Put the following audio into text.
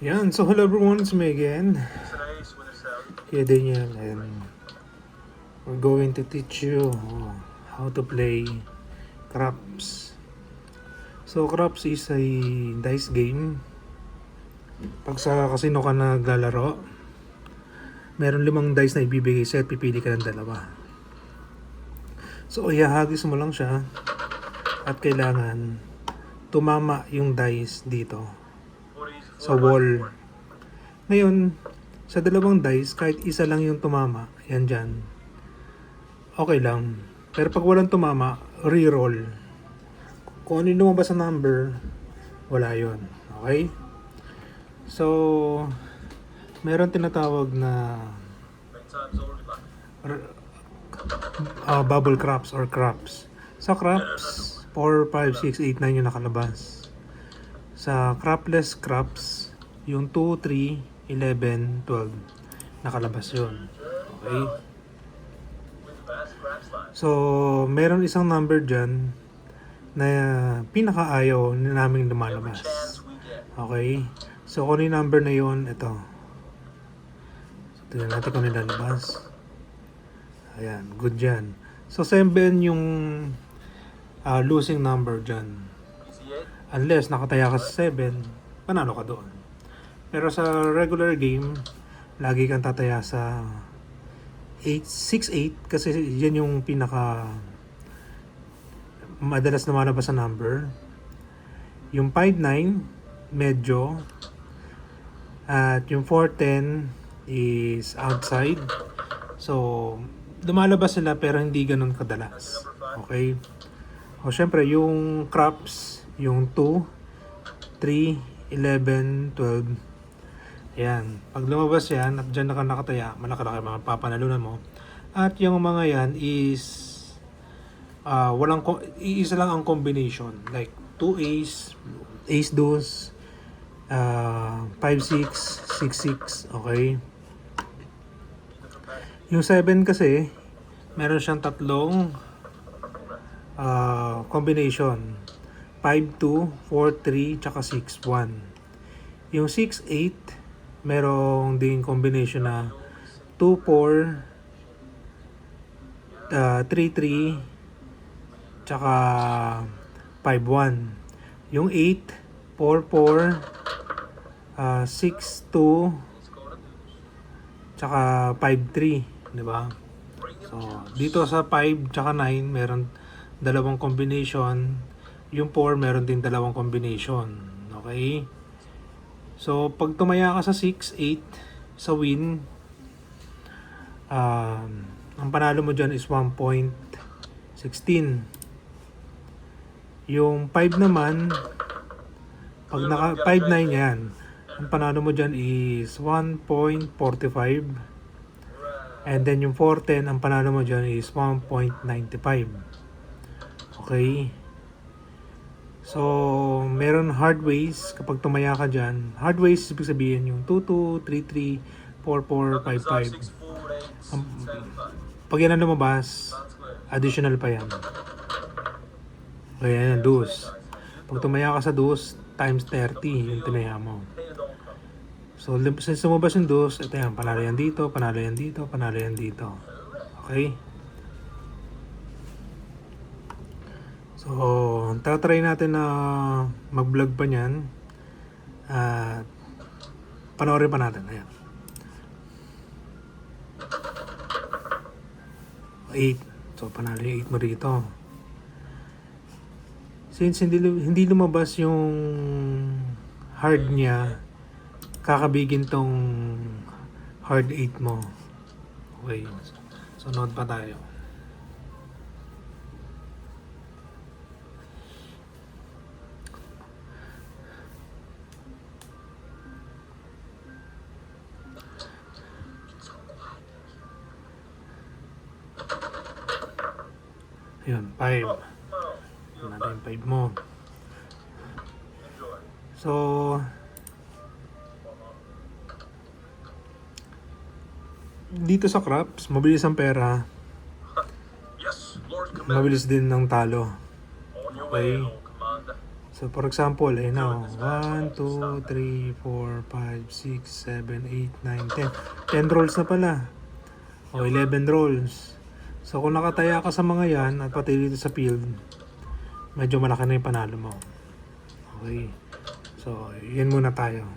Yan, so hello everyone, it's me again, Kuya Daniel, and we're going to teach you how to play craps. So craps is a dice game. Pag sa casino ka naglalaro, meron 5 dice na ibibigay sa'yo at pipili ka ng 2. So ihahagis mo lang siya at kailangan tumama yung dice dito sa wall. Ngayon, sa 2 dice, kahit isa lang yung tumama, yan dyan, okay lang. Pero pag walang tumama, re-roll. Kung ano yung lumabas sa number, wala yon. Okay? So, meron tinatawag na bubble craps or craps. Sa craps, 4, 5, 6, 8, 9 yung nakalabas. Sa crapless craps, yung 2, 3, 11, 12, nakalabas yun. Okay? So, meron isang number dyan na pinakaayaw na naming lumalabas. Okay? So, kung yung number na yun, ito. So, tignan natin kung nilalabas. Ayan, good dyan. So, 7 yung losing number dyan. Unless nakataya ka sa 7, panalo ka doon. Pero sa regular game, lagi kang tataya sa 8, 6, 8 kasi yan yung pinaka madalas na malabas sa number. Yung 5, 9, medyo. At yung 4, 10 is outside. So, lumalabas sila pero hindi ganun kadalas. Okay? O syempre, yung craps, yung 2, 3, 11, 12. Ayan. Pag lumabas yan at dyan nakataya, malaki-laki mga papanalunan mo. At yung mga yan is iisa lang ang combination. Like 2 ace, ace deuce, 5, 6, 6, 6. Okay? Yung 7 kasi, meron siyang tatlong combination. 5-2, 4-3, tsaka 6-1. Yung 6-8, merong ding combination na 2-4, 3-3, tsaka 5-1. Yung 8, 4-4, 6-2, tsaka 5-3. Diba? So, dito sa 5 tsaka 9, meron dalawang combination. Yung 4, meron din dalawang combination. Okay? So, pag tumaya ka sa 6, 8, sa win, ang panalo mo dyan is 1.16. Yung 5 naman, pag naka 5, 9 yan, ang panalo mo dyan is 1.45. And then yung 4, 10, ang panalo mo dyan is 1.95. Okay? So, meron hard ways kapag tumaya ka dyan. Hard ways, ibig sabihin yung 2-2, 3-3, 4-4, 5-5. Pag yan ang lumabas, additional pa yan. Kaya yan, deuce. Pag tumaya ka sa deuce, times 30 yung tinaya mo. So, since lumabas yung deuce, ito yan, panalo yan dito, panalo yan dito, panalo yan dito. Okay? So, tatry natin na mag-vlog pa niyan. At panoorin pa natin. Ayan. 8. So, panalo yung 8 mo rito. Since hindi lumabas yung hard niya, kakabigin tong hard 8 mo. Okay. So, note pa tayo. Ayun, 5. Ayun natin yung 5 mo. So, dito sa craps, mabilis ang pera. Mabilis din ng talo. Okay? So, So, for example, now, 1, 2, 3, 4, 5, 6, 7, 8, 9, 10. 10 rolls na pala. O, 11 rolls. So, kung nakataya ka sa mga yan, at pati dito sa field, medyo malaki na yung panalo mo. Okay. So, yan muna tayo.